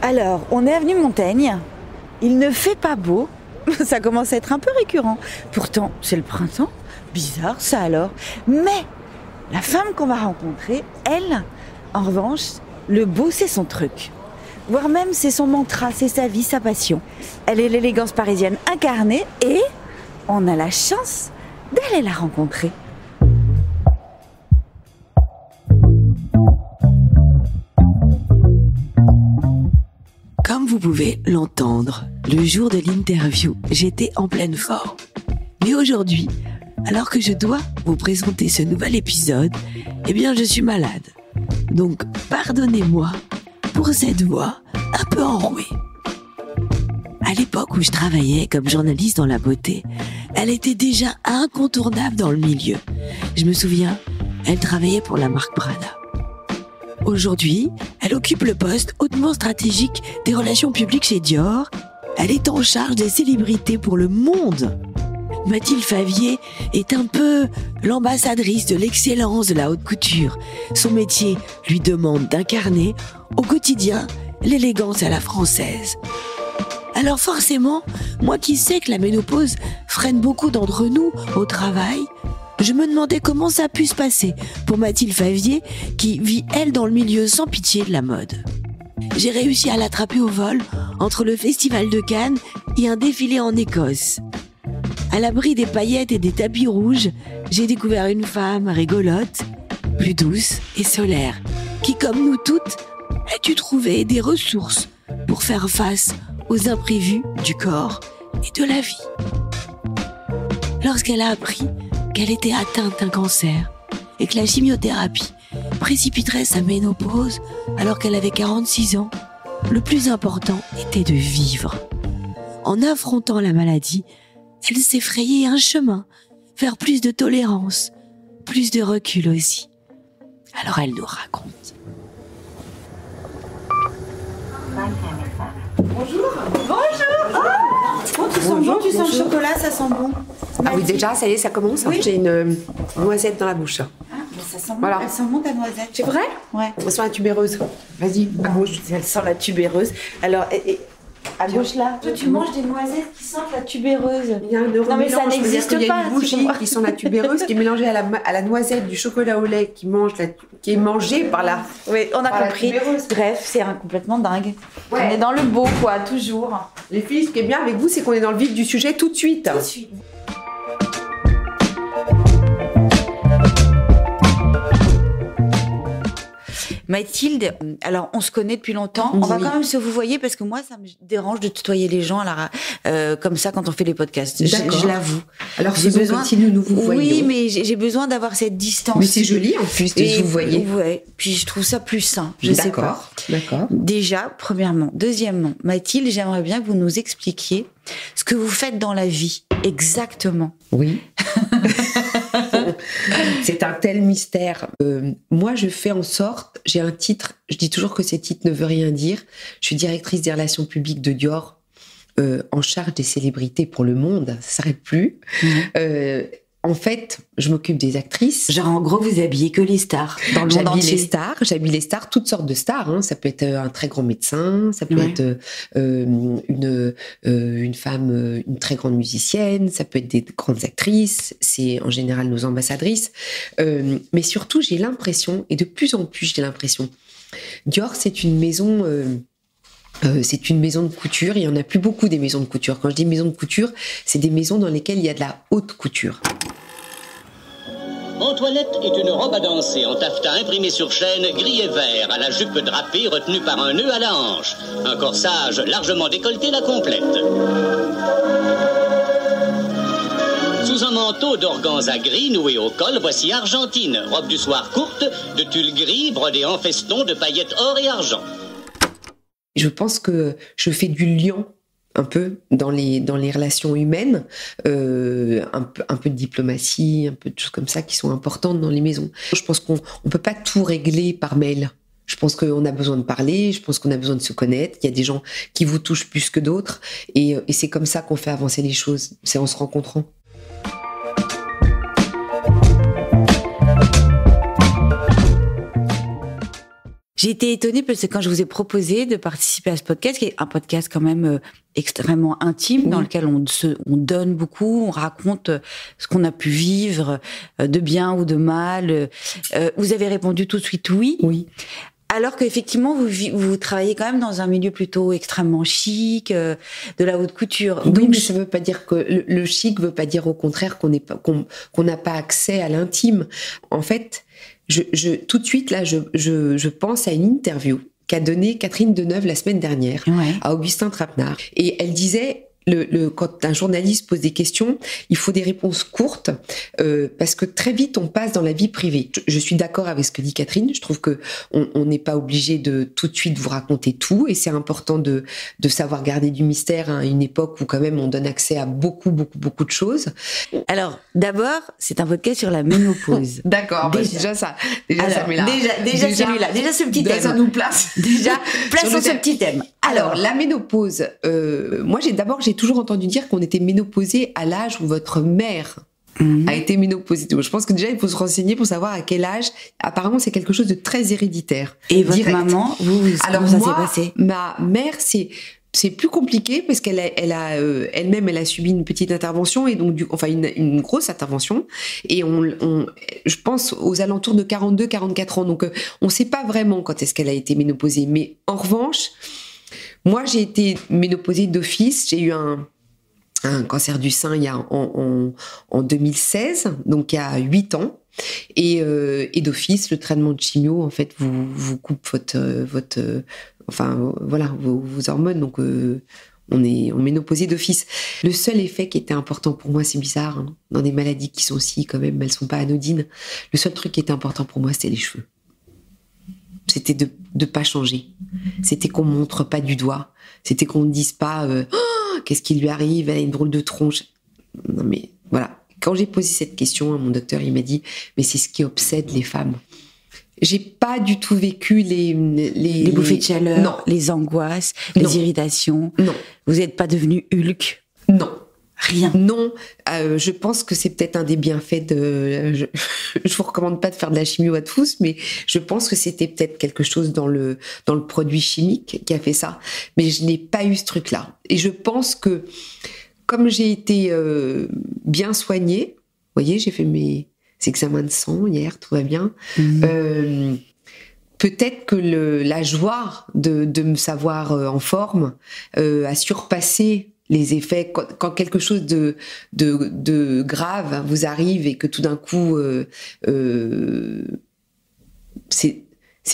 Alors, on est avenue Montaigne. Il ne fait pas beau. Ça commence à être un peu récurrent. Pourtant, c'est le printemps. Bizarre, ça alors. Mais la femme qu'on va rencontrer, elle, en revanche, le beau, c'est son truc. Voire même, c'est son mantra, c'est sa vie, sa passion. Elle est l'élégance parisienne incarnée et on a la chance d'aller la rencontrer. Comme vous pouvez l'entendre, le jour de l'interview, j'étais en pleine forme. Mais aujourd'hui, alors que je dois vous présenter ce nouvel épisode, eh bien je suis malade. Donc pardonnez-moi pour cette voix un peu enrouée. À l'époque où je travaillais comme journaliste dans la beauté, elle était déjà incontournable dans le milieu. Je me souviens, elle travaillait pour la marque Prada. Aujourd'hui, elle occupe le poste hautement stratégique des relations publiques chez Dior. Elle est en charge des célébrités pour le monde. Mathilde Favier est un peu l'ambassadrice de l'excellence de la haute couture. Son métier lui demande d'incarner au quotidien l'élégance à la française. Alors forcément, moi qui sais que la ménopause freine beaucoup d'entre nous au travail, je me demandais comment ça a pu se passer pour Mathilde Favier qui vit elle dans le milieu sans pitié de la mode. J'ai réussi à l'attraper au vol entre le festival de Cannes et un défilé en Écosse. À l'abri des paillettes et des tapis rouges, j'ai découvert une femme rigolote, plus douce et solaire, qui comme nous toutes a dû trouver des ressources pour faire face aux imprévus du corps et de la vie. Lorsqu'elle a appris qu'elle était atteinte d'un cancer et que la chimiothérapie précipiterait sa ménopause alors qu'elle avait 46 ans, le plus important était de vivre. En affrontant la maladie, elle s'est frayée un chemin vers plus de tolérance, plus de recul aussi. Alors elle nous raconte. Bonjour. Oh, tu sens bon, tu sens le chocolat, ça sent bon. Ah oui, déjà, ça y est, ça commence. Oui. J'ai une noisette dans la bouche. Ah, mais ça sent bon, Voilà. elle sent bon ta noisette. C'est vrai? Ouais. On sent la tubéreuse. Vas-y, à gauche. Elle sent la tubéreuse. Alors, à gauche là. Toi, tu manges des noisettes qui sentent la tubéreuse. Il y a un Non, mais ça neuromélange, n'existe c'est-à-dire qu'il y a pas, une bougie tu vois. qui sent la tubéreuse qui est mélangée à la noisette du chocolat au lait qui est mangée par la... Oui, on a Par la compris. tubéreuse. Bref, c'est complètement dingue. Ouais. On est dans le beau, quoi, toujours. Les filles, ce qui est bien avec vous, c'est qu'on est dans le vif du sujet tout de suite. Tout de suite. Mathilde, alors on se connaît depuis longtemps. On va Oui. quand même se vous voyez parce que moi ça me dérange de tutoyer les gens comme ça quand on fait les podcasts. D'accord. Je l'avoue. Alors, J'ai faisons besoin- comme si nous vous voyions. Oui, mais j'ai besoin d'avoir cette distance. Mais c'est joli en plus de Et- vous voyez. Ouais. Puis je trouve ça plus sain. Je sais pas. D'accord. Déjà, premièrement. Deuxièmement, Mathilde, j'aimerais bien que vous nous expliquiez ce que vous faites dans la vie, exactement. Oui. C'est un tel mystère. Moi, je fais en sorte, j'ai un titre, je dis toujours que ces titres ne veulent rien dire. Je suis directrice des relations publiques de Dior, en charge des célébrités pour le monde, ça s'arrête plus. En fait, je m'occupe des actrices. Genre, en gros, vous habillez que les stars dans le monde entier. J'habille les stars, toutes sortes de stars. Hein. Ça peut être un très grand médecin, ça peut Ouais. être une femme, une très grande musicienne, ça peut être des grandes actrices. C'est en général nos ambassadrices. Mais surtout, j'ai l'impression, et de plus en plus, j'ai l'impression, Dior, c'est une maison. C'est une maison de couture. Il y en a plus beaucoup des maisons de couture. Quand je dis maison de couture, c'est des maisons dans lesquelles il y a de la haute couture. Antoinette est une robe à danser en taffetas imprimé sur chaîne, gris et vert, à la jupe drapée retenue par un nœud à la hanche. Un corsage largement décolleté la complète. Sous un manteau d'organza gris noué au col, voici Argentine, robe du soir courte, de tulle gris brodée en feston de paillettes or et argent. Je pense que je fais du lien un peu dans les relations humaines, un peu de diplomatie, un peu de choses comme ça qui sont importantes dans les maisons. Je pense qu'on peut pas tout régler par mail. Je pense qu'on a besoin de parler, je pense qu'on a besoin de se connaître. Il y a des gens qui vous touchent plus que d'autres, et c'est comme ça qu'on fait avancer les choses. C'est en se rencontrant. J'ai été étonnée parce que quand je vous ai proposé de participer à ce podcast, qui est un podcast quand même extrêmement intime, dans lequel on donne beaucoup, on raconte ce qu'on a pu vivre, de bien ou de mal, vous avez répondu tout de suite oui. Oui. Alors qu'effectivement, vous travaillez quand même dans un milieu plutôt extrêmement chic, de la haute couture. Oui, Donc, mais ça veut pas dire que le chic veut pas dire au contraire qu'on n'a pas accès à l'intime. En fait, tout de suite là, je pense à une interview qu'a donnée Catherine Deneuve la semaine dernière à Augustin Trapenard, et elle disait. Quand un journaliste pose des questions, il faut des réponses courtes parce que très vite on passe dans la vie privée. Je suis d'accord avec ce que dit Catherine. Je trouve que on n'est pas obligé de tout de suite vous raconter tout, et c'est important de savoir garder du mystère à une époque où quand même on donne accès à beaucoup de choses. Alors d'abord, c'est un podcast sur la ménopause. D'accord, déjà ça met là. Déjà celui-là, déjà ce petit thème. Ça nous place. Déjà plaçons ce petit thème. Alors la ménopause, moi j'ai toujours entendu dire qu'on était ménopausé à l'âge où votre mère a été ménopausée. Je pense que déjà il faut se renseigner pour savoir à quel âge. Apparemment c'est quelque chose de très héréditaire. Et votre maman, alors comment ça moi, s'est passé? Ma mère, c'est plus compliqué parce qu'elle a elle-même elle a subi une petite intervention, et donc une grosse intervention, et je pense aux alentours de 42-44 ans, donc on sait pas vraiment quand est-ce qu'elle a été ménopausée. Mais en revanche, moi, j'ai été ménopausée d'office. J'ai eu un cancer du sein en 2016, donc il y a 8 ans. Et d'office, le traitement de chimio, en fait, vous coupe vos hormones. Donc, on est ménopausée d'office. Le seul effet qui était important pour moi, c'est bizarre, hein, dans des maladies qui sont aussi, quand même, elles sont pas anodines. Le seul truc qui était important pour moi, c'était les cheveux. C'était de pas changer. C'était qu'on montre pas du doigt. C'était qu'on ne dise pas qu'est-ce qui lui arrive, elle a une drôle de tronche. Non mais voilà. Quand j'ai posé cette question à mon docteur, il m'a dit mais c'est ce qui obsède les femmes. J'ai pas du tout vécu les bouffées de chaleur, non. les angoisses, les irritations. Non. Vous n'êtes pas devenu Hulk? Non. Rien. Non, je pense que c'est peut-être un des bienfaits je vous recommande pas de faire de la chimio à tous, mais je pense que c'était peut-être quelque chose dans le produit chimique qui a fait ça. Mais je n'ai pas eu ce truc-là. Et je pense que, comme j'ai été bien soignée, vous voyez, j'ai fait mes examens de sang hier, tout va bien. Peut-être que la joie de me savoir en forme a surpassé les effets. Quand quelque chose de grave vous arrive et que tout d'un coup c'est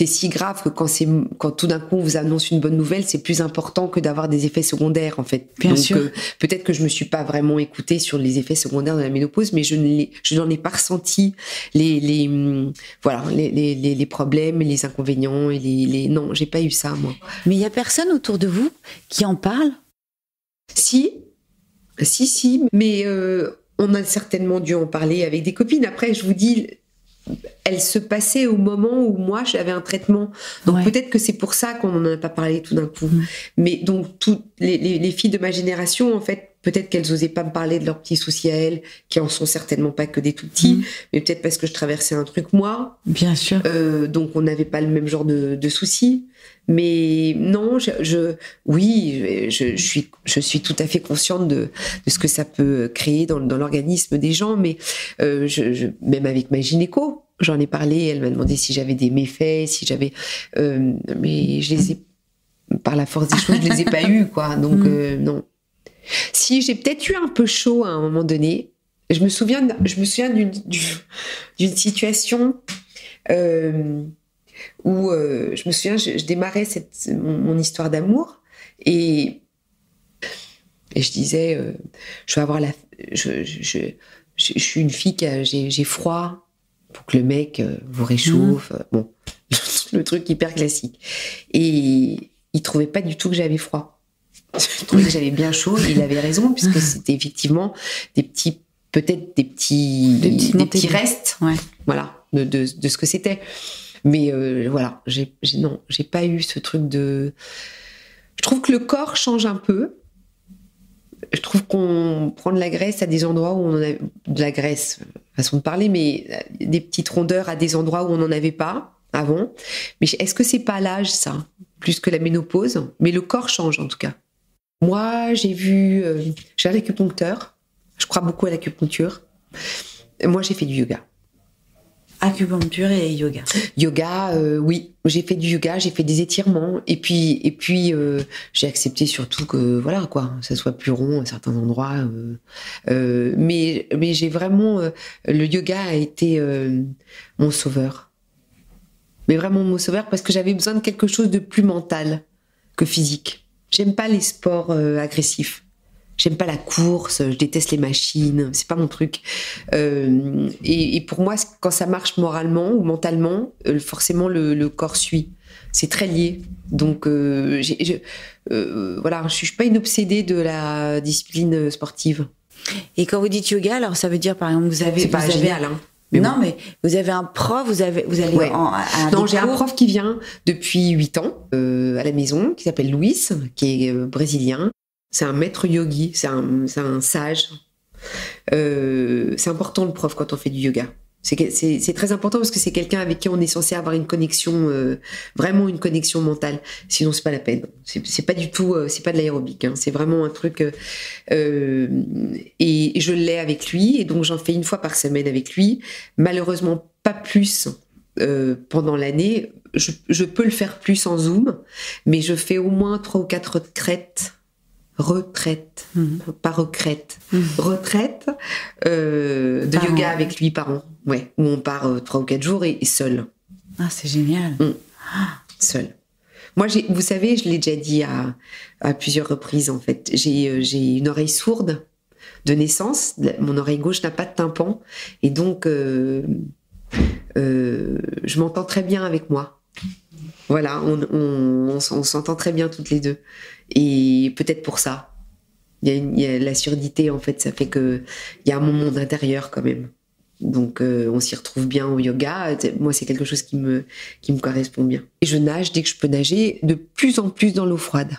si grave que quand tout d'un coup on vous annonce une bonne nouvelle, c'est plus important que d'avoir des effets secondaires, en fait. Bien sûr. Peut-être que je me suis pas vraiment écoutée sur les effets secondaires de la ménopause, mais je n'en ai pas ressenti les problèmes, les inconvénients et non, j'ai pas eu ça, moi. Mais il y a personne autour de vous qui en parle? Si, mais on a certainement dû en parler avec des copines. Après, je vous dis, elle se passait au moment où moi j'avais un traitement, donc peut-être que c'est pour ça qu'on n'en a pas parlé tout d'un coup. Mais donc toutes les filles de ma génération, en fait, peut-être qu'elles osaient pas me parler de leurs petits soucis à elles, qui en sont certainement pas que des tout petits, mais peut-être parce que je traversais un truc moi. Bien sûr. Donc on n'avait pas le même genre de soucis. Mais non, je suis tout à fait consciente de ce que ça peut créer dans l'organisme des gens, mais même avec ma gynéco, j'en ai parlé, elle m'a demandé si j'avais des méfaits, si j'avais, mais je les ai, par la force des choses, je les ai pas eus, quoi. Donc non. Si j'ai peut-être eu un peu chaud à un moment donné, je me souviens d'une situation. Où je me souviens, je démarrais mon histoire d'amour et je disais, je vais avoir je suis une fille j'ai froid, pour que le mec vous réchauffe, bon, le truc hyper classique. Et il trouvait pas du tout que j'avais froid. Il trouvait que j'avais bien chaud, et il avait raison, puisque c'était effectivement des petits restes, voilà, de ce que c'était. Mais voilà, j'ai pas eu ce truc de... Je trouve que le corps change un peu. Je trouve qu'on prend de la graisse à des endroits où on en a... De la graisse, façon de parler, mais des petites rondeurs à des endroits où on n'en avait pas. avant. Mais est-ce que c'est pas l'âge, ça, plus que la ménopause? Mais le corps change, en tout cas. Moi, j'ai un acupuncteur. Je crois beaucoup à l'acupuncture. Moi, j'ai fait du yoga. Acupuncture et yoga. Yoga, oui. J'ai fait du yoga, j'ai fait des étirements. Et puis j'ai accepté surtout que, voilà, quoi, ça soit plus rond à certains endroits. Mais j'ai vraiment... le yoga a été mon sauveur. Mais vraiment mon sauveur, parce que j'avais besoin de quelque chose de plus mental que physique. J'aime pas les sports agressifs. J'aime pas la course, je déteste les machines, c'est pas mon truc. Et pour moi, quand ça marche moralement ou mentalement, forcément le corps suit. C'est très lié. Donc, voilà, je suis pas une obsédée de la discipline sportive. Et quand vous dites yoga, alors ça veut dire, par exemple, C'est pas génial, hein. Mais non, mais vous avez un prof, vous allez ouais. Non, j'ai cours. un prof qui vient depuis 8 ans à la maison, qui s'appelle Luis, qui est brésilien. C'est un maître yogi, c'est un sage. C'est important le prof quand on fait du yoga. C'est très important parce que c'est quelqu'un avec qui on est censé avoir une connexion, vraiment une connexion mentale. Sinon, c'est pas la peine. C'est pas du tout, c'est pas de l'aérobic. Hein. C'est vraiment un truc. Et je l'ai avec lui, et donc j'en fais une fois par semaine avec lui. Malheureusement, pas plus pendant l'année. Je peux le faire plus en Zoom, mais je fais au moins 3 ou 4 retraites, pas retraite, retraite de par yoga an. avec lui par an, ouais, où on part 3 ou 4 jours et seul. Ah, c'est génial. Seul. Moi, vous savez, je l'ai déjà dit à plusieurs reprises, en fait, j'ai une oreille sourde de naissance, mon oreille gauche n'a pas de tympan, et donc je m'entends très bien avec moi. Voilà, on s'entend très bien toutes les deux. Et peut-être pour ça, il y a la surdité, en fait, ça fait qu'il y a un monde intérieur quand même. Donc on s'y retrouve bien au yoga. Moi, c'est quelque chose qui me correspond bien. Et je nage dès que je peux nager, de plus en plus dans l'eau froide.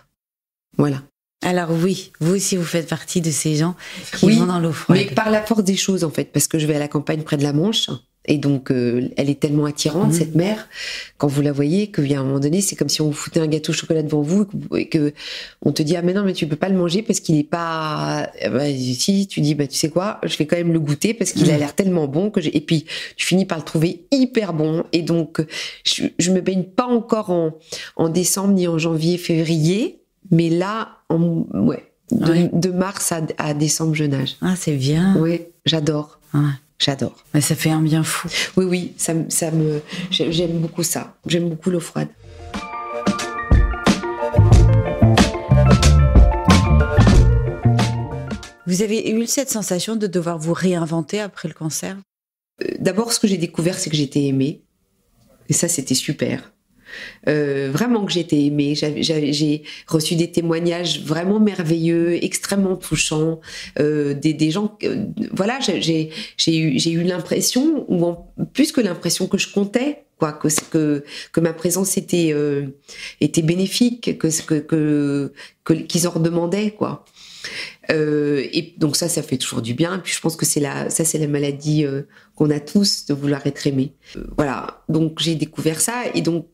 Voilà. Alors oui, vous aussi, vous faites partie de ces gens qui vont dans l'eau froide. Mais par la force des choses, en fait, parce que je vais à la campagne près de la Manche. Et donc, elle est tellement attirante, cette mer, quand vous la voyez, qu'il y a un moment donné, c'est comme si on vous foutait un gâteau au chocolat devant vous et que on te dit, ah mais non, mais tu peux pas le manger parce qu'il est pas... Bah, si, tu dis, bah tu sais quoi, je vais quand même le goûter parce qu'il a l'air tellement bon que et puis, tu finis par le trouver hyper bon. Et donc, je me baigne pas encore en décembre, ni en janvier, février, mais là, de mars à décembre, je nage. Ah, c'est bien. Oui, j'adore. Ouais. J'adore. Mais ça fait un bien fou. Oui, j'aime beaucoup ça. J'aime beaucoup l'eau froide. Vous avez eu cette sensation de devoir vous réinventer après le cancer ? D'abord, ce que j'ai découvert, c'est que j'étais aimée. Et ça, c'était super. Vraiment que j'étais aimée. J'ai reçu des témoignages vraiment merveilleux, extrêmement touchants, des gens. Voilà, j'ai eu l'impression, ou plus que l'impression, que je comptais, quoi, que ma présence était bénéfique, qu'ils en redemandaient, quoi. Et donc ça fait toujours du bien. Et puis je pense que c'est la maladie qu'on a tous, de vouloir être aimé. Voilà. Donc j'ai découvert ça, et donc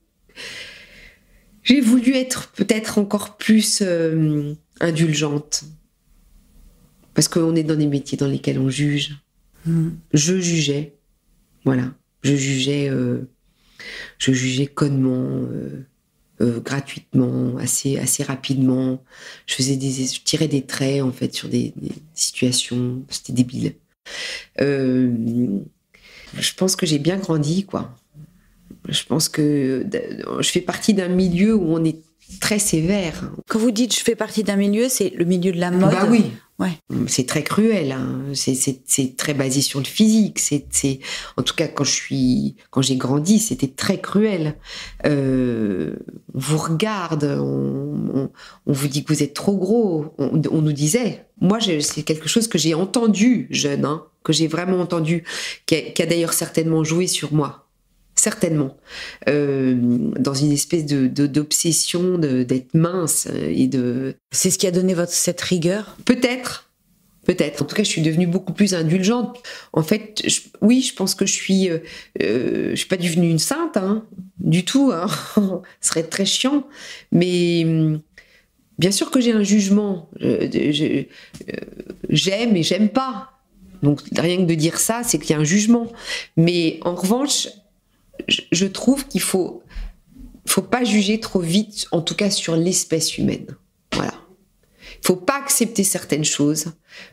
j'ai voulu être peut-être encore plus indulgente, parce qu'on est dans des métiers dans lesquels on juge. Je jugeais, voilà, je jugeais connement, gratuitement, assez rapidement. Je tirais des traits, en fait, sur des situations. C'était débile. Je pense que j'ai bien grandi, quoi. Je pense que je fais partie d'un milieu où on est très sévère. Quand vous dites je fais partie d'un milieu, c'est le milieu de la mode. Bah oui. Ouais. C'est très cruel, hein. C'est très basé sur le physique. En tout cas, quand j'ai grandi, c'était très cruel. On vous regarde, on vous dit que vous êtes trop gros. On nous disait. Moi, c'est quelque chose que j'ai entendu jeune, hein, que j'ai vraiment entendu, qui a d'ailleurs certainement joué sur moi. Certainement, dans une espèce d'obsession d'être mince et de... C'est ce qui a donné cette rigueur ? Peut-être, Peut-être. En tout cas, je suis devenue beaucoup plus indulgente. En fait, oui, je pense que je suis pas devenue une sainte, hein, du tout. Hein. Ce serait très chiant. Mais bien sûr que j'ai un jugement. J'aime et j'aime pas. Donc rien que de dire ça, c'est qu'il y a un jugement. Mais en revanche, je trouve qu'il faut pas juger trop vite, en tout cas sur l'espèce humaine. Voilà. Il faut pas accepter certaines choses.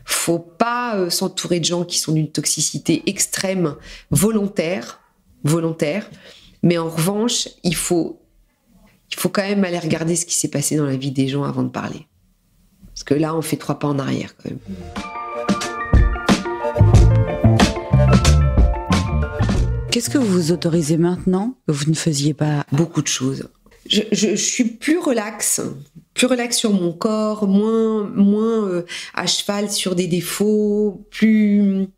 Faut pas s'entourer de gens qui sont d'une toxicité extrême, volontaire. Mais en revanche, il faut quand même aller regarder ce qui s'est passé dans la vie des gens avant de parler. Parce que là, on fait 3 pas en arrière quand même. Qu'est-ce que vous vous autorisez maintenant que vous ne faisiez pas? Beaucoup de choses. Je suis plus relax sur mon corps, moins à cheval sur des défauts, peut-être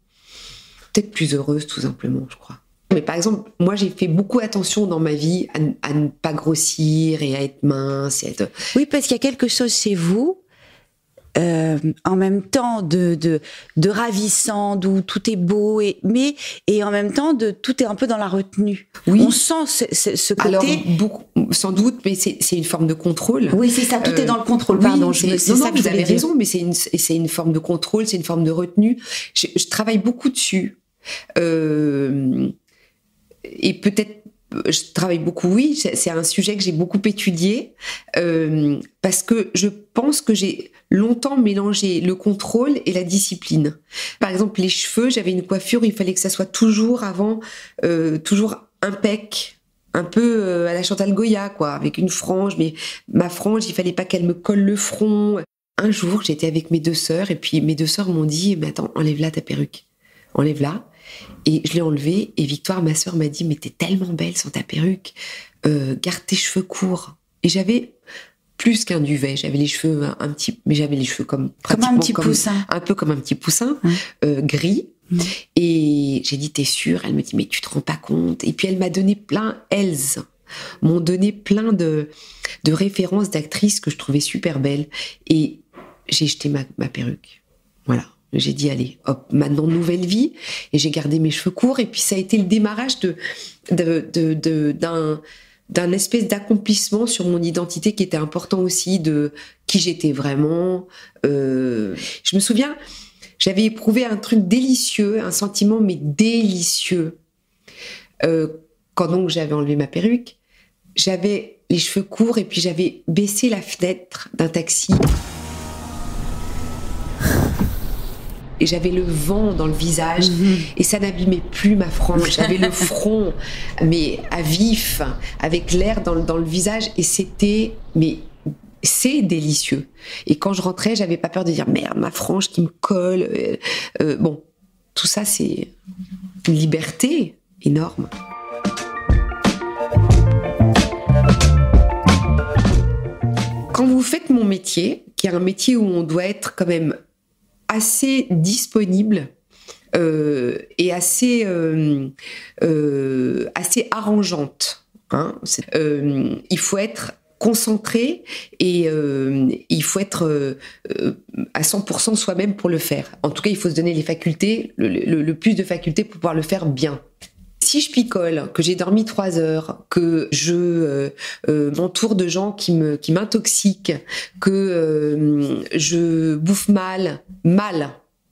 plus heureuse tout simplement, je crois. Mais par exemple, moi j'ai fait beaucoup attention dans ma vie à ne pas grossir et à être mince. Oui, parce qu'il y a quelque chose chez vous, en même temps de ravissant, d'où tout est beau, mais en même temps tout est un peu dans la retenue. Oui. On sent ce côté. Alors sans doute, mais c'est une forme de contrôle. Oui, c'est ça. Tout est dans le contrôle. Oui, pardon. C'est ça que vous avez raison, mais c'est une forme de contrôle, c'est une forme de retenue. Je travaille beaucoup dessus, et peut-être. Je travaille beaucoup, oui, c'est un sujet que j'ai beaucoup étudié, parce que je pense que j'ai longtemps mélangé le contrôle et la discipline. Par exemple, les cheveux, j'avais une coiffure, il fallait que ça soit toujours toujours impec, un peu à la Chantal Goya, quoi, avec une frange, mais ma frange, il fallait pas qu'elle me colle le front. Un jour, j'étais avec mes 2 sœurs, et puis mes 2 sœurs m'ont dit, mais attends, enlève-la ta perruque, enlève-la. Et je l'ai enlevée, et Victoire, ma sœur, m'a dit, mais t'es tellement belle sans ta perruque, garde tes cheveux courts. Et j'avais plus qu'un duvet, j'avais les cheveux mais j'avais les cheveux comme un petit poussin. Un peu comme un petit poussin, gris. Et j'ai dit, t'es sûre? Elle me dit, mais tu te rends pas compte? Et puis elle m'a donné m'ont donné plein de références d'actrices que je trouvais super belles. Et j'ai jeté ma perruque. Voilà. J'ai dit, allez, hop, maintenant nouvelle vie. Et j'ai gardé mes cheveux courts. Et puis ça a été le démarrage d'un espèce d'accomplissement sur mon identité qui était important aussi, de qui j'étais vraiment. Je me souviens, j'avais éprouvé un truc délicieux, un sentiment mais délicieux. Quand donc j'avais enlevé ma perruque, j'avais les cheveux courts et puis j'avais baissé la fenêtre d'un taxi. Et j'avais le vent dans le visage, et ça n'abîmait plus ma frange. J'avais le front, mais à vif, avec l'air dans le visage, et c'est délicieux. Et quand je rentrais, j'avais pas peur de dire merde, ma frange qui me colle. Bon, tout ça, c'est une liberté énorme. Quand vous faites mon métier, qui est un métier où on doit être quand même assez disponible et assez arrangeante, hein. Il faut être concentré et il faut être à 100% soi-même pour le faire. En tout cas, il faut se donner les facultés, le plus de facultés pour pouvoir le faire bien. Si je picole, que j'ai dormi 3 heures, que je m'entoure de gens qui m'intoxiquent, que je bouffe mal,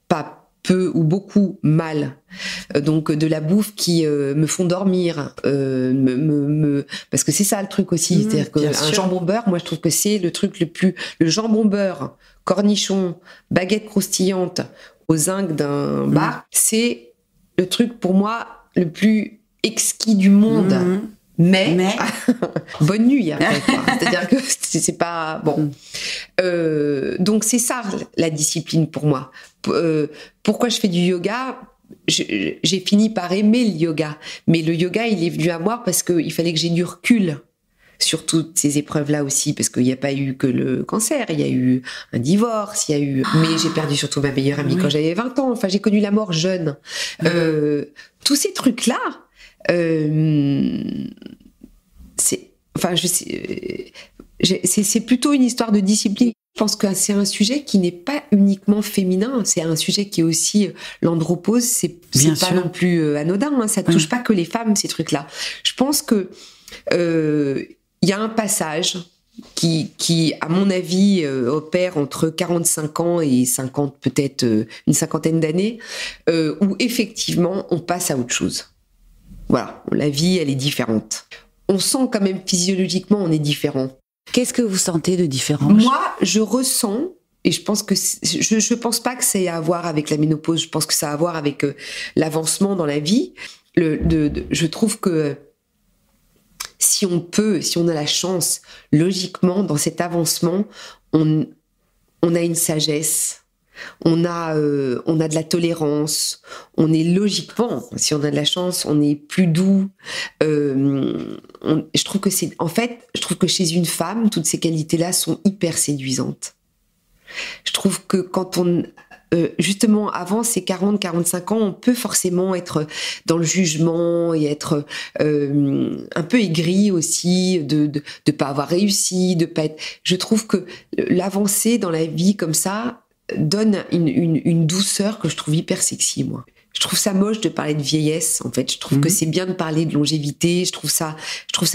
pas peu ou beaucoup mal, donc de la bouffe qui me font dormir, parce que c'est ça le truc aussi, c'est-à-dire qu'un jambon beurre, moi je trouve que c'est le truc le jambon beurre, cornichon, baguette croustillante au zinc d'un bar, c'est le truc pour moi le plus exquis du monde. Mais bonne nuit après, quoi. C'est-à-dire que c'est pas bon. Donc c'est ça la discipline pour moi. Pourquoi je fais du yoga? J'ai fini par aimer le yoga, mais le yoga il est venu à moi parce qu'il fallait que j'ai du recul sur toutes ces épreuves-là aussi, parce qu'il n'y a pas eu que le cancer, il y a eu un divorce, il y a eu... Mais j'ai perdu surtout ma meilleure amie quand j'avais 20 ans, enfin j'ai connu la mort jeune. Tous ces trucs-là, c'est plutôt une histoire de discipline. Je pense que c'est un sujet qui n'est pas uniquement féminin, c'est un sujet qui est aussi l'andropause, c'est pas non plus anodin, hein, ça ne touche pas que les femmes, ces trucs-là. Je pense que y a un passage qui à mon avis, opère entre 45 ans et 50, peut-être une cinquantaine d'années, où effectivement, on passe à autre chose. Voilà, la vie, elle est différente. On sent quand même physiologiquement, on est différent. Qu'est-ce que vous sentez de différent? Moi, je ressens, et je pense que je pense pas que c'est à voir avec la ménopause, je pense que ça a à voir avec l'avancement dans la vie. Je trouve que si on a la chance, logiquement, dans cet avancement, on a une sagesse, on a de la tolérance, on est logiquement, si on a de la chance, on est plus doux. Je trouve que chez une femme, toutes ces qualités-là sont hyper séduisantes. Je trouve que quand justement, avant ces 40-45 ans, on peut forcément être dans le jugement et être un peu aigri aussi de pas avoir réussi, de pas être... Je trouve que l'avancée dans la vie comme ça donne une douceur que je trouve hyper sexy, moi. Je trouve ça moche de parler de vieillesse, en fait. Je trouve que c'est bien de parler de longévité. Je trouve ça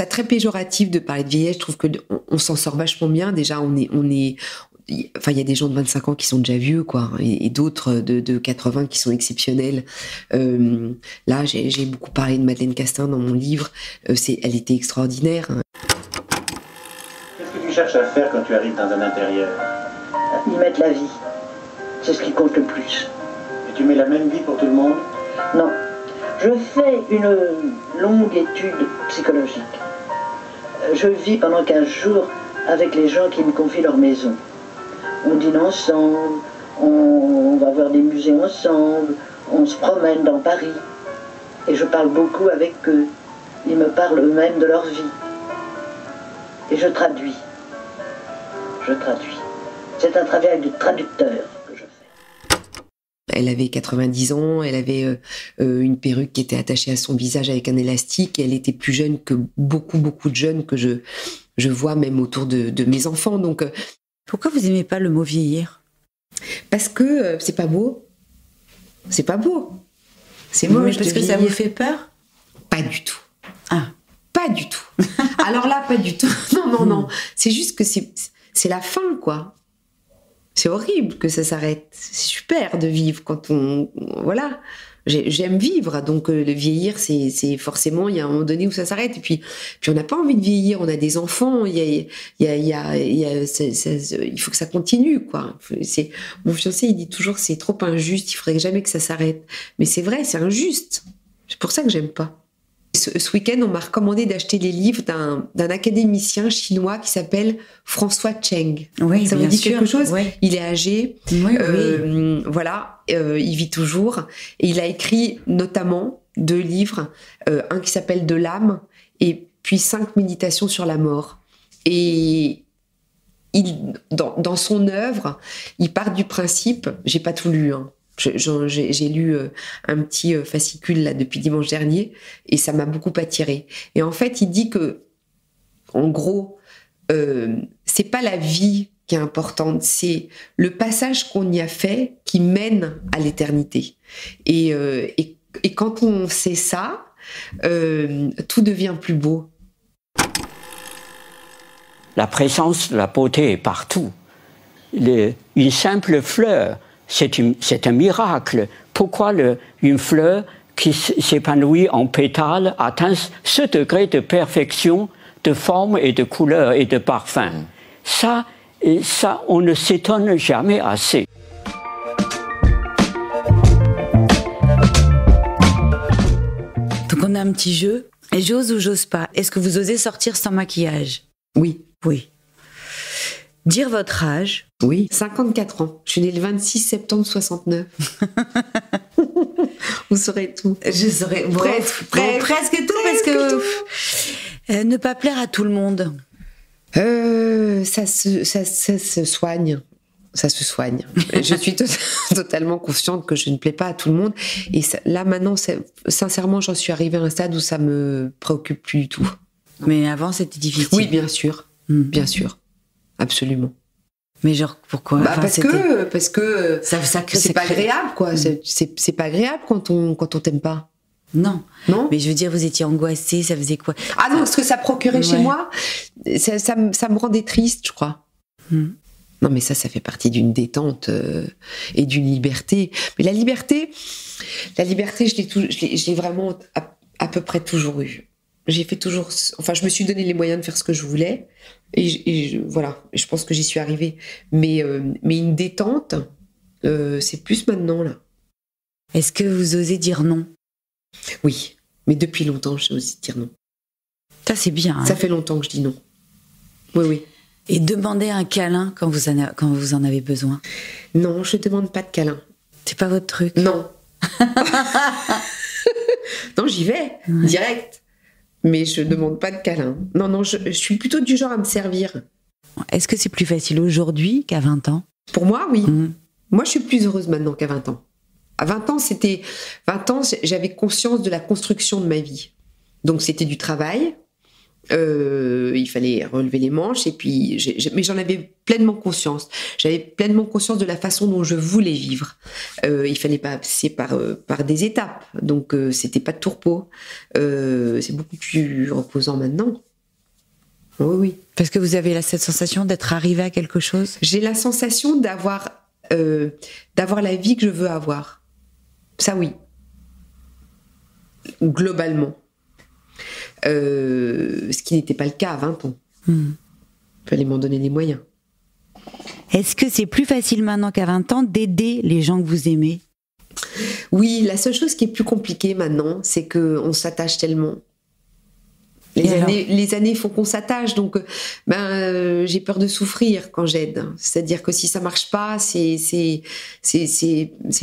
très péjoratif de parler de vieillesse. Je trouve que on s'en sort vachement bien. Déjà, enfin, il y a des gens de 25 ans qui sont déjà vieux, quoi, et d'autres de 80 qui sont exceptionnels. Là, j'ai beaucoup parlé de Madeleine Castin dans mon livre. Elle était extraordinaire. Qu'est-ce que tu cherches à faire quand tu arrives dans un intérieur? Y mettre la vie. C'est ce qui compte le plus. Et tu mets la même vie pour tout le monde? Non. Je fais une longue étude psychologique. Je vis pendant 15 jours avec les gens qui me confient leur maison. On dîne ensemble, on va voir des musées ensemble, on se promène dans Paris. Et je parle beaucoup avec eux. Ils me parlent eux-mêmes de leur vie. Et je traduis. C'est un travail de traducteur que je fais. Elle avait 90 ans, elle avait une perruque qui était attachée à son visage avec un élastique, et elle était plus jeune que beaucoup de jeunes que je vois même autour de mes enfants. Donc, pourquoi vous aimez pas le mot vieillir? Parce que c'est pas beau. C'est pas beau. C'est moche. Parce que ça vous fait peur? Pas du tout. Ah. Pas du tout. Alors là, pas du tout. Non. C'est juste que c'est la fin, quoi. C'est horrible que ça s'arrête. C'est super de vivre quand voilà. J'aime vivre, donc le vieillir, c'est forcément, il y a un moment donné où ça s'arrête. Et puis on n'a pas envie de vieillir, on a des enfants, il faut que ça continue, quoi. Mon fiancé, il dit toujours, c'est trop injuste, il faudrait jamais que ça s'arrête. Mais c'est vrai, c'est injuste. C'est pour ça que j'aime pas. Ce week-end, on m'a recommandé d'acheter les livres d'un académicien chinois qui s'appelle François Cheng. Oui, ça vous dit quelque chose? Oui. Il est âgé, oui. Voilà, il vit toujours. Et il a écrit notamment 2 livres, un qui s'appelle De l'âme, et puis 5 méditations sur la mort. Et dans son œuvre, il part du principe, j'ai pas tout lu, hein. J'ai lu un petit fascicule là depuis dimanche dernier et ça m'a beaucoup attirée. Et en fait, il dit que, en gros, c'est pas la vie qui est importante, c'est le passage qu'on y a fait qui mène à l'éternité. Et quand on sait ça, tout devient plus beau. La présence de la beauté est partout. Une simple fleur, c'est un miracle. Pourquoi une fleur qui s'épanouit en pétales atteint ce degré de perfection, de forme et de couleur et de parfum? Ça, on ne s'étonne jamais assez. Donc on a un petit jeu. Et j'ose ou j'ose pas. Est-ce que vous osez sortir sans maquillage? Oui. Oui. Dire votre âge? Oui, 54 ans. Je suis née le 26 septembre 69. Vous saurez tout. Je saurais presque tout parce que ne pas plaire à tout le monde. Ça se soigne. Ça se soigne. Je suis totalement consciente que je ne plais pas à tout le monde. Et là, maintenant, sincèrement, j'en suis arrivée à un stade où ça me préoccupe plus du tout. Mais avant, c'était difficile. Oui, bien sûr. Bien sûr. Absolument. Mais genre, pourquoi? Parce que ça c'est pas agréable, quoi. C'est pas agréable quand on t'aime pas. Non. Non. Mais je veux dire, vous étiez angoissée, ça faisait quoi? Ah non, ce que ça procurait chez moi, ça me rendait triste, je crois. Non, mais ça fait partie d'une détente et d'une liberté. Mais la liberté, je l'ai vraiment à peu près toujours eue. J'ai fait toujours... Enfin, je me suis donné les moyens de faire ce que je voulais. Voilà, je pense que j'y suis arrivée. Mais une détente, c'est plus maintenant, là. Est-ce que vous osez dire non? Oui, mais depuis longtemps, j'ai osé dire non. Ça, c'est bien. Hein. Ça fait longtemps que je dis non. Oui. Et demander un câlin quand vous en avez besoin? Non, je ne demande pas de câlin. C'est pas votre truc? Non. Non, j'y vais, direct. Mais je ne demande pas de câlin. Non, je suis plutôt du genre à me servir. Est-ce que c'est plus facile aujourd'hui qu'à 20 ans? Pour moi, oui. Moi, je suis plus heureuse maintenant qu'à 20 ans. À 20 ans, j'avais conscience de la construction de ma vie. Donc, c'était du travail. Il fallait relever les manches et puis mais j'en avais pleinement conscience. J'avais pleinement conscience de la façon dont je voulais vivre. Il fallait passer par des étapes, donc c'était pas de tourpeau. C'est beaucoup plus reposant maintenant. Oui. Parce que vous avez cette sensation d'être arrivé à quelque chose? J'ai la sensation d'avoir la vie que je veux avoir. Ça, oui. Globalement. Ce qui n'était pas le cas à 20 ans. Il fallait m'en donner les moyens. Est-ce que c'est plus facile maintenant qu'à 20 ans d'aider les gens que vous aimez? Oui, la seule chose qui est plus compliquée maintenant, c'est qu'on s'attache tellement. Les années font qu'on s'attache, donc j'ai peur de souffrir quand j'aide. C'est-à-dire que si ça marche pas, c'est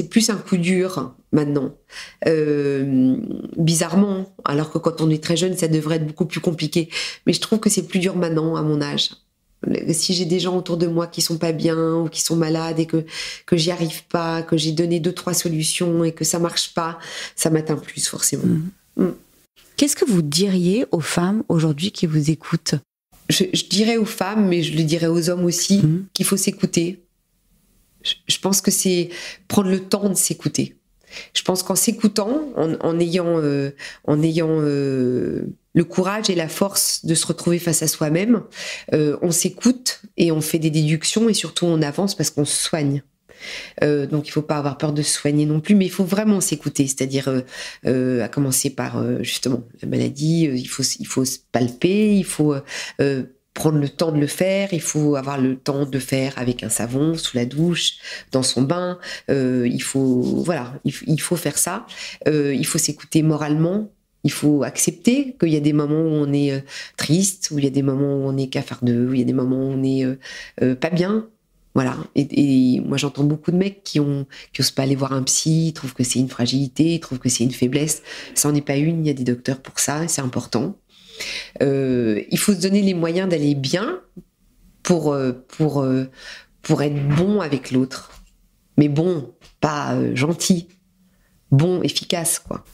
plus un coup dur maintenant. Bizarrement, alors que quand on est très jeune, ça devrait être beaucoup plus compliqué. Mais je trouve que c'est plus dur maintenant, à mon âge. Si j'ai des gens autour de moi qui sont pas bien ou qui sont malades et que j'y arrive pas, que j'ai donné 2-3 solutions et que ça marche pas, ça m'atteint plus forcément. Qu'est-ce que vous diriez aux femmes aujourd'hui qui vous écoutent? Je dirais aux femmes, mais je le dirais aux hommes aussi, qu'il faut s'écouter. Je pense que c'est prendre le temps de s'écouter. Je pense qu'en s'écoutant, en ayant le courage et la force de se retrouver face à soi-même, on s'écoute et on fait des déductions et surtout on avance parce qu'on se soigne. Donc il ne faut pas avoir peur de se soigner non plus, mais il faut vraiment s'écouter, c'est-à-dire à commencer par justement la maladie, il faut se palper, il faut prendre le temps de le faire, il faut avoir le temps de le faire avec un savon, sous la douche, dans son bain, il faut faire ça, il faut s'écouter moralement. Il faut accepter qu'il y a des moments où on est triste, où il y a des moments où on est cafardeux, où il y a des moments où on est pas bien. Voilà. Et moi, j'entends beaucoup de mecs qui osent pas aller voir un psy, ils trouvent que c'est une fragilité, ils trouvent que c'est une faiblesse. Ça n'en est pas une, il y a des docteurs pour ça, et c'est important. Il faut se donner les moyens d'aller bien pour être bon avec l'autre. Mais bon, pas gentil. Bon, efficace, quoi.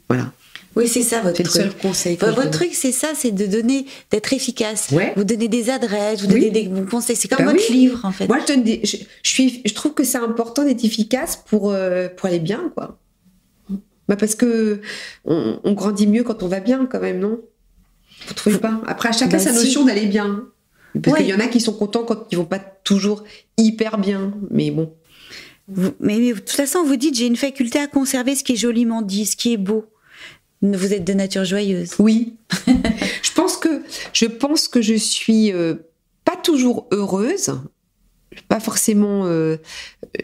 Voilà. Oui, c'est ça votre truc. C'est le seul conseil que votre truc, c'est ça, c'est d'être efficace. Ouais. Vous donnez des adresses, vous donnez des bons conseils. C'est comme votre livre, en fait. Moi, je trouve que c'est important d'être efficace pour aller bien, quoi. Parce que on grandit mieux quand on va bien, quand même, non? Vous trouvez pas? Après, à chacun sa notion d'aller bien. Parce qu'il y en a qui sont contents quand ils vont pas toujours hyper bien. Mais bon. Mais de toute façon, vous dites, j'ai une faculté à conserver ce qui est joliment dit, ce qui est beau. Vous êtes de nature joyeuse. Oui. Je pense que je suis pas toujours heureuse. Pas forcément.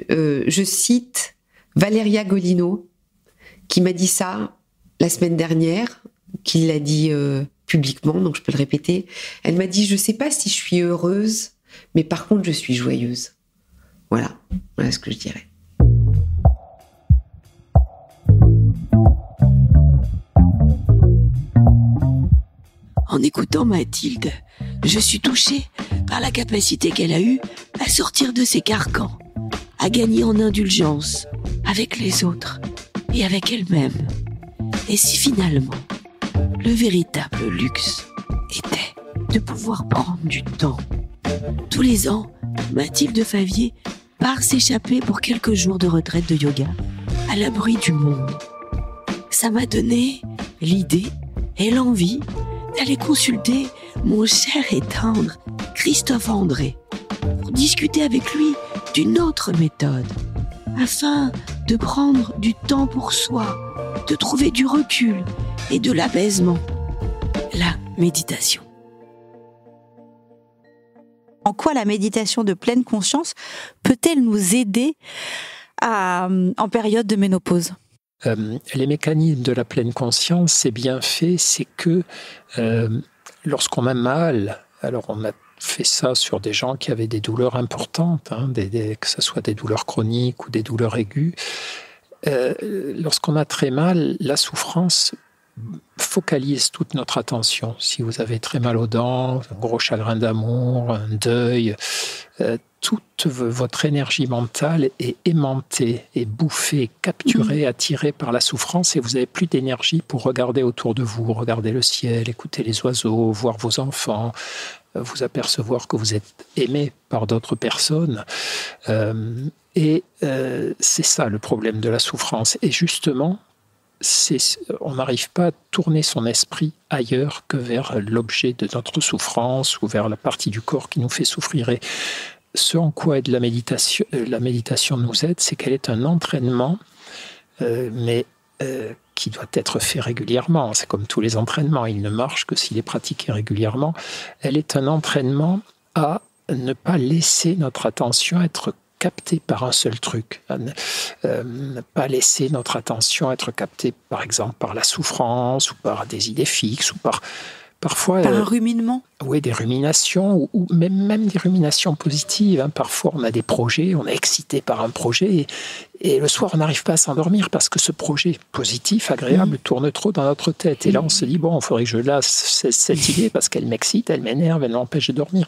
Je cite Valeria Golino, qui m'a dit ça la semaine dernière, qui l'a dit publiquement, donc je peux le répéter. Elle m'a dit, je sais pas si je suis heureuse, mais par contre, je suis joyeuse. Voilà ce que je dirais. En écoutant Mathilde, je suis touchée par la capacité qu'elle a eue à sortir de ses carcans, à gagner en indulgence avec les autres et avec elle-même. Et si finalement, le véritable luxe était de pouvoir prendre du temps. Tous les ans, Mathilde de Favier part s'échapper pour quelques jours de retraite de yoga, à l'abri du monde. Ça m'a donné l'idée et l'envie d'aller consulter mon cher et tendre Christophe André pour discuter avec lui d'une autre méthode, afin de prendre du temps pour soi, de trouver du recul et de l'apaisement. La méditation. En quoi la méditation de pleine conscience peut-elle nous aider en période de ménopause ? Les mécanismes de la pleine conscience, c'est bien fait, c'est que lorsqu'on a mal, alors on a fait ça sur des gens qui avaient des douleurs importantes, que ce soit des douleurs chroniques ou des douleurs aiguës. Lorsqu'on a très mal, la souffrance focalise toute notre attention. Si vous avez très mal aux dents, un gros chagrin d'amour, un deuil, toute votre énergie mentale est aimantée, est bouffée, capturée, attirée par la souffrance, et vous n'avez plus d'énergie pour regarder autour de vous, regarder le ciel, écouter les oiseaux, voir vos enfants, vous apercevoir que vous êtes aimé par d'autres personnes. C'est ça le problème de la souffrance. Et justement, on n'arrive pas à tourner son esprit ailleurs que vers l'objet de notre souffrance ou vers la partie du corps qui nous fait souffrir. Et ce en quoi la méditation nous aide, c'est qu'elle est un entraînement, qui doit être fait régulièrement. C'est comme tous les entraînements, il ne marche que s'il est pratiqué régulièrement. Elle est un entraînement à ne pas laisser notre attention être captée par un seul truc, ne pas laisser notre attention être captée, par exemple, par la souffrance ou par des idées fixes ou parfois par un ruminement. Oui, des ruminations ou même des ruminations positives. Parfois, on a des projets, on est excité par un projet et le soir, on n'arrive pas à s'endormir parce que ce projet positif, agréable, tourne trop dans notre tête. Et là, on se dit, bon, il faudrait que je lasse cette idée parce qu'elle m'excite, elle m'énerve, elle m'empêche de dormir.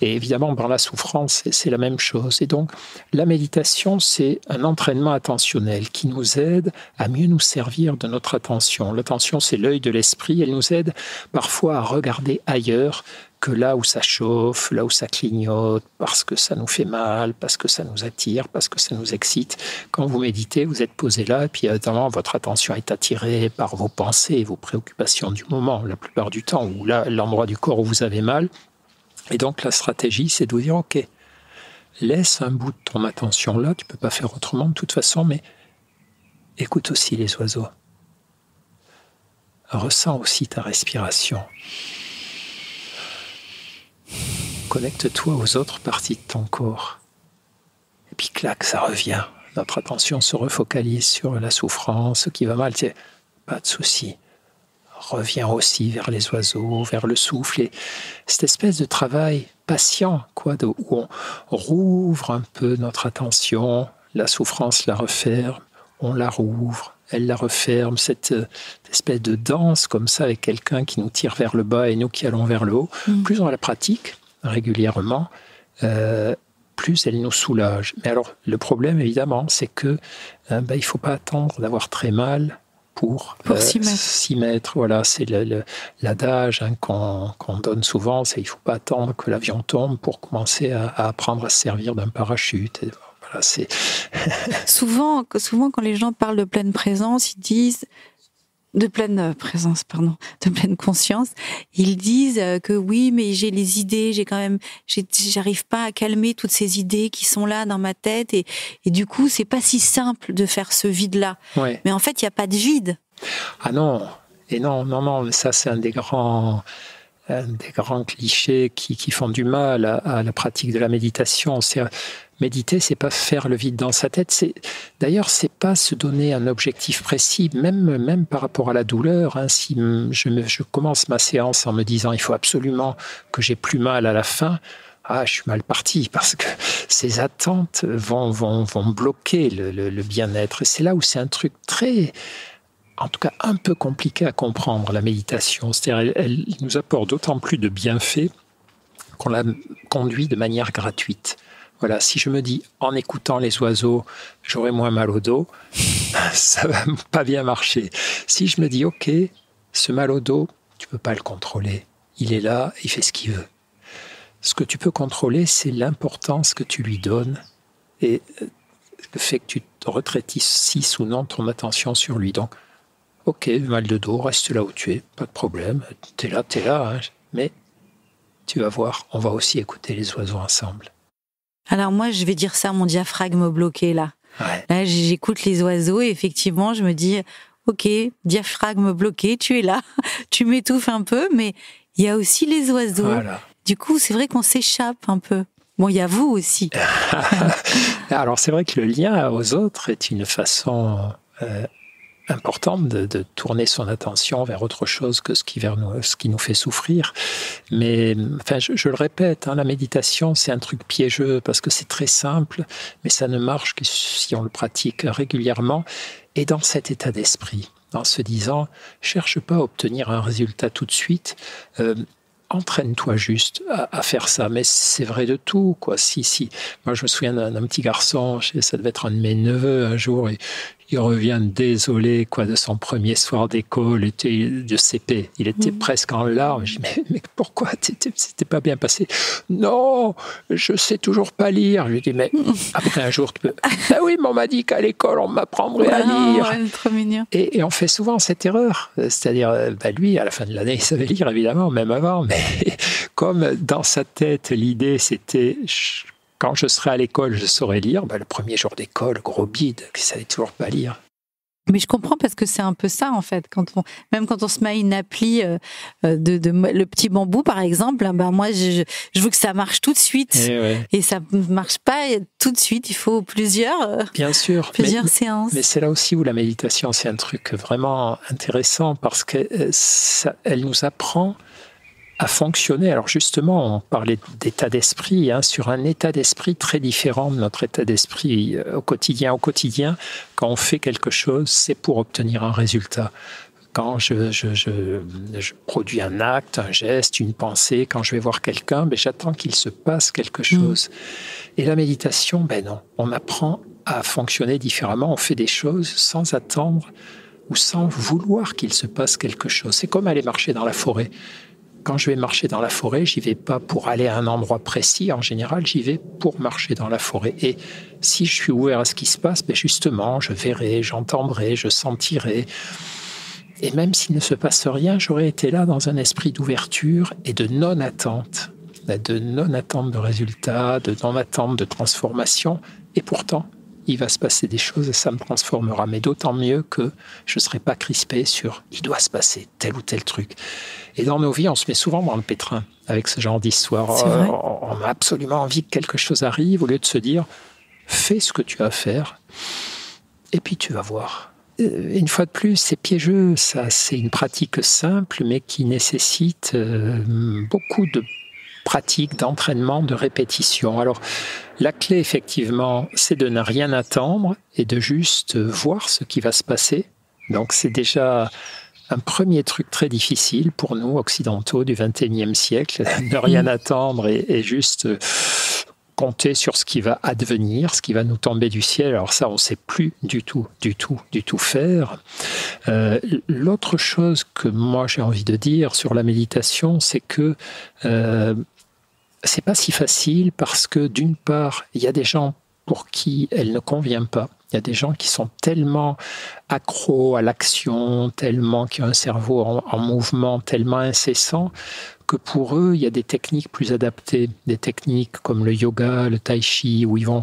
Et évidemment, dans la souffrance, c'est la même chose. Et donc, la méditation, c'est un entraînement attentionnel qui nous aide à mieux nous servir de notre attention. L'attention, c'est l'œil de l'esprit. Elle nous aide parfois à regarder ailleurs que là où ça chauffe, là où ça clignote, parce que ça nous fait mal, parce que ça nous attire, parce que ça nous excite. Quand vous méditez, vous êtes posé là, et puis évidemment, votre attention est attirée par vos pensées et vos préoccupations du moment, la plupart du temps, ou là, l'endroit du corps où vous avez mal. Et donc, la stratégie, c'est de vous dire, OK, laisse un bout de ton attention là, tu ne peux pas faire autrement de toute façon, mais écoute aussi les oiseaux. Ressens aussi ta respiration. Connecte-toi aux autres parties de ton corps. Et puis, clac, ça revient. Notre attention se refocalise sur la souffrance, ce qui va mal. Pas de souci. Reviens aussi vers les oiseaux, vers le souffle. Et cette espèce de travail patient, où on rouvre un peu notre attention, la souffrance la referme, on la rouvre, elle la referme, cette espèce de danse comme ça avec quelqu'un qui nous tire vers le bas et nous qui allons vers le haut. Plus on la pratique régulièrement, plus elle nous soulage. Mais alors, le problème, évidemment, c'est que il ne faut pas attendre d'avoir très mal pour s'y mettre. Voilà, c'est l'adage qu'on donne souvent, c'est il ne faut pas attendre que l'avion tombe pour commencer à apprendre à se servir d'un parachute. Et voilà, c'est souvent, quand les gens parlent de pleine présence, ils disent de pleine conscience, ils disent que oui, mais j'ai les idées, j'arrive pas à calmer toutes ces idées qui sont là dans ma tête et du coup, c'est pas si simple de faire ce vide-là. Ouais. Mais en fait, il n'y a pas de vide. Ah non, et non, ça c'est un des grands clichés qui font du mal à la pratique de la méditation. Méditer, c'est pas faire le vide dans sa tête. D'ailleurs, c'est pas se donner un objectif précis, même par rapport à la douleur. Si je commence ma séance en me disant il faut absolument que j'ai plus mal à la fin, je suis mal parti parce que ces attentes vont bloquer le bien-être. Et c'est là où c'est un truc en tout cas un peu compliqué à comprendre, la méditation. C'est-à-dire, elle nous apporte d'autant plus de bienfaits qu'on la conduit de manière gratuite. Voilà, si je me dis, en écoutant les oiseaux, j'aurai moins mal au dos, ça va pas bien marcher. Si je me dis, OK, ce mal au dos, tu peux pas le contrôler. Il est là, il fait ce qu'il veut. Ce que tu peux contrôler, c'est l'importance que tu lui donnes et le fait que tu te retraitisses ou non ton attention sur lui. Donc, ok, mal de dos, reste là où tu es, pas de problème, t'es là, hein, mais tu vas voir, on va aussi écouter les oiseaux ensemble. Alors moi, je vais dire ça, mon diaphragme bloqué là. Ouais. Là, j'écoute les oiseaux et effectivement, je me dis, ok, diaphragme bloqué, tu es là, tu m'étouffes un peu, mais il y a aussi les oiseaux. Voilà. Du coup, c'est vrai qu'on s'échappe un peu. Bon, il y a vous aussi. Alors, c'est vrai que le lien aux autres est une façon importante de tourner son attention vers autre chose que ce qui nous fait souffrir. Mais enfin, je le répète, hein, la méditation, c'est un truc piégeux parce que c'est très simple, mais ça ne marche que si on le pratique régulièrement et dans cet état d'esprit, en se disant, cherche pas à obtenir un résultat tout de suite, entraîne-toi juste à faire ça. Mais c'est vrai de tout, quoi. Si. Moi, je me souviens d'un petit garçon, ça devait être un de mes neveux un jour, et il revient désolé, quoi, de son premier soir d'école, de CP. Il était presque en larmes. Je dis, mais pourquoi c'était pas bien passé? Non, je sais toujours pas lire. Je lui dis, mais après un jour, tu peux. Ah oui, mais on m'a dit qu'à l'école, on m'apprendrait à lire. Ouais, trop mignon. Et on fait souvent cette erreur. C'est-à-dire, lui, à la fin de l'année, il savait lire, évidemment, même avant. Mais comme dans sa tête, l'idée, c'était... Quand je serai à l'école, je saurai lire. Le premier jour d'école, gros bide, qui ne savait toujours pas lire. Mais je comprends parce que c'est un peu ça, en fait. Même quand on se met à une appli le petit bambou, par exemple, moi, je veux que ça marche tout de suite. Et ça ne marche pas tout de suite. Il faut plusieurs séances. Mais c'est là aussi où la méditation, c'est un truc vraiment intéressant parce qu'elle nous apprend à fonctionner. Alors justement, on parlait d'état d'esprit, sur un état d'esprit très différent de notre état d'esprit au quotidien. Au quotidien, quand on fait quelque chose, c'est pour obtenir un résultat. Quand je produis un acte, un geste, une pensée, quand je vais voir quelqu'un, j'attends qu'il se passe quelque chose. Et la méditation, non. On apprend à fonctionner différemment. On fait des choses sans attendre ou sans vouloir qu'il se passe quelque chose. C'est comme aller marcher dans la forêt. Quand je vais marcher dans la forêt, j'y vais pas pour aller à un endroit précis. En général, j'y vais pour marcher dans la forêt. Et si je suis ouvert à ce qui se passe, justement, je verrai, j'entendrai, je sentirai. Et même s'il ne se passe rien, j'aurais été là dans un esprit d'ouverture et de non-attente. De non-attente de résultats, de non-attente de transformation. Et pourtant, il va se passer des choses et ça me transformera. Mais d'autant mieux que je ne serai pas crispé sur « il doit se passer tel ou tel truc ». Et dans nos vies, on se met souvent dans le pétrin avec ce genre d'histoire. On a absolument envie que quelque chose arrive au lieu de se dire « fais ce que tu as à faire et puis tu vas voir ». Une fois de plus, c'est piégeux. Ça, c'est une pratique simple mais qui nécessite beaucoup de pratique, d'entraînement, de répétition. Alors, la clé, effectivement, c'est de ne rien attendre et de juste voir ce qui va se passer. Donc, c'est déjà un premier truc très difficile pour nous, occidentaux du XXIe siècle, ne rien attendre et juste compter sur ce qui va advenir, ce qui va nous tomber du ciel. Alors ça, on ne sait plus du tout faire. L'autre chose que moi, j'ai envie de dire sur la méditation, c'est que c'est pas si facile parce que d'une part, il y a des gens pour qui elle ne convient pas. Il y a des gens qui sont tellement accros à l'action, tellement qui ont un cerveau en mouvement tellement incessant que pour eux, il y a des techniques plus adaptées, des techniques comme le yoga, le tai chi, où ils vont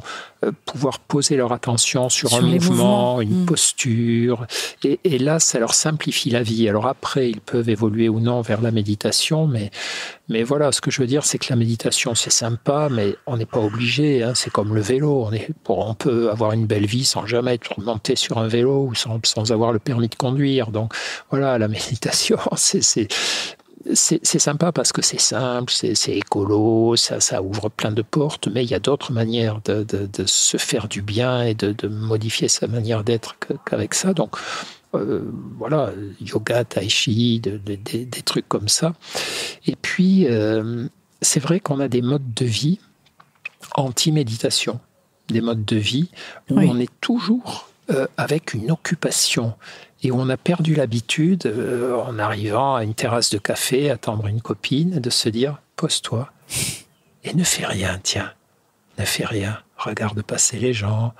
pouvoir poser leur attention sur un mouvement, une posture. Et là, ça leur simplifie la vie. Alors après, ils peuvent évoluer ou non vers la méditation, mais voilà, ce que je veux dire, c'est que la méditation, c'est sympa, mais on n'est pas obligé. C'est comme le vélo. On peut avoir une belle vie sans jamais être monté sur un vélo ou sans avoir le permis de conduire. Donc voilà, la méditation, c'est sympa parce que c'est simple, c'est écolo, ça ouvre plein de portes, mais il y a d'autres manières de se faire du bien et de modifier sa manière d'être qu'avec ça. Donc voilà, yoga, tai chi, des trucs comme ça. Et puis, c'est vrai qu'on a des modes de vie anti-méditation, des modes de vie où on est toujours avec une occupation. Et où on a perdu l'habitude, en arrivant à une terrasse de café, attendre une copine, de se dire « pose-toi, et ne fais rien, tiens. Ne fais rien. Regarde passer les gens,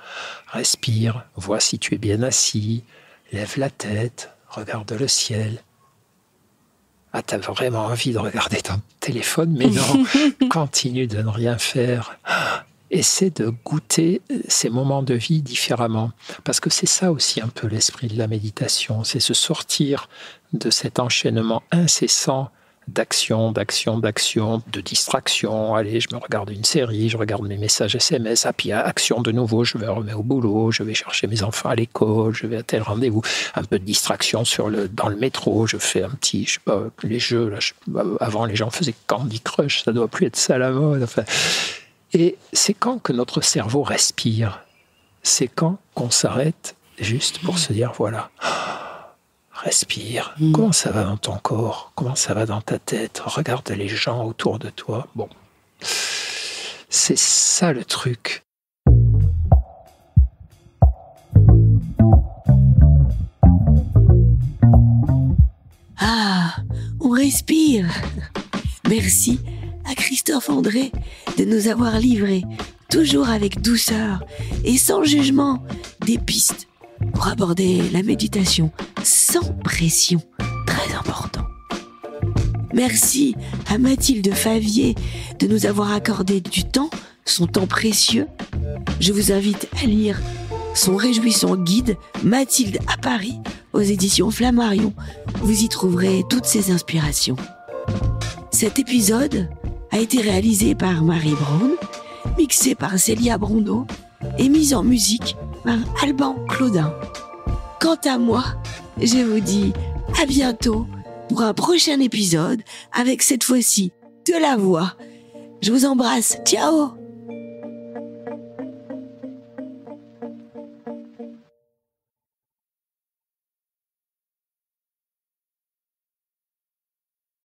respire, vois si tu es bien assis, lève la tête, regarde le ciel. Ah, t'as vraiment envie de regarder ton téléphone, mais non, continue de ne rien faire. Essaie de goûter ces moments de vie différemment. Parce que c'est ça aussi un peu l'esprit de la méditation, c'est se sortir de cet enchaînement incessant d'action, de distraction. Allez, je me regarde une série, je regarde mes messages SMS, puis action de nouveau, je vais remettre au boulot, je vais chercher mes enfants à l'école, je vais à tel rendez-vous. Un peu de distraction dans le métro, je fais un petit, je sais pas, les jeux, là, avant les gens faisaient Candy Crush, ça doit plus être ça à la mode. Enfin, et c'est quand que notre cerveau respire? C'est quand qu'on s'arrête juste pour se dire, voilà, respire. Comment ça va dans ton corps? Comment ça va dans ta tête? Regarde les gens autour de toi. Bon, c'est ça le truc. Ah, on respire. Merci à Christophe André de nous avoir livré, toujours avec douceur et sans jugement, des pistes pour aborder la méditation sans pression, très important. Merci à Mathilde Favier de nous avoir accordé du temps, son temps précieux. Je vous invite à lire son réjouissant guide Mathilde à Paris aux éditions Flammarion. Vous y trouverez toutes ses inspirations. Cet épisode a été réalisé par Marie Brown, mixé par Célia Brondeau et mise en musique par Alban Claudin. Quant à moi, je vous dis à bientôt pour un prochain épisode avec cette fois-ci de la voix. Je vous embrasse. Ciao!